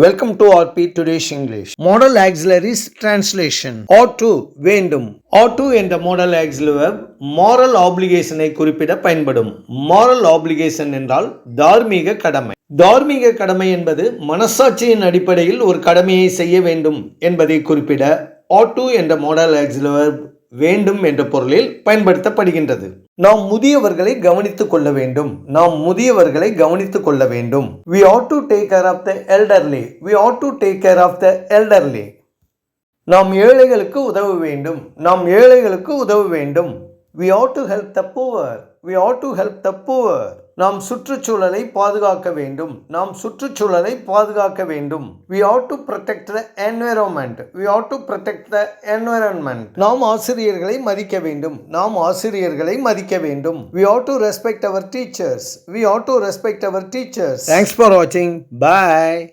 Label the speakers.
Speaker 1: Welcome to RP Today's English. Modal Auxiliaries Translation. Ought to வேண்டும். Ought to என்ற modal auxiliary verb moral obligation ஐ குறிப்பிட பயன்படும். Moral obligation என்றால் தார்மீக கடமை. தார்மீக கடமை என்பது மனசாட்சியின் அடிப்படையில் ஒரு கடமையை செய்ய வேண்டும் என்பதை குறிப்பிட ought to என்ற modal auxiliary verb வேண்டும் என்ற பொருளில் பயன்படுத்தப்படுகின்றது. நாம் முதியவர்களை கவனித்துக் கொள்ள வேண்டும். We ought to take care of the elderly. நாம் ஏழைகளுக்கு உதவ வேண்டும். We ought to help the poor. நாம் சுற்றுச்சூழலை பாதுகாக்க வேண்டும். We ought to protect the environment. நாம் ஆசிரியர்களை மதிக்க வேண்டும். We ought to respect our teachers. Thanks for watching. Bye.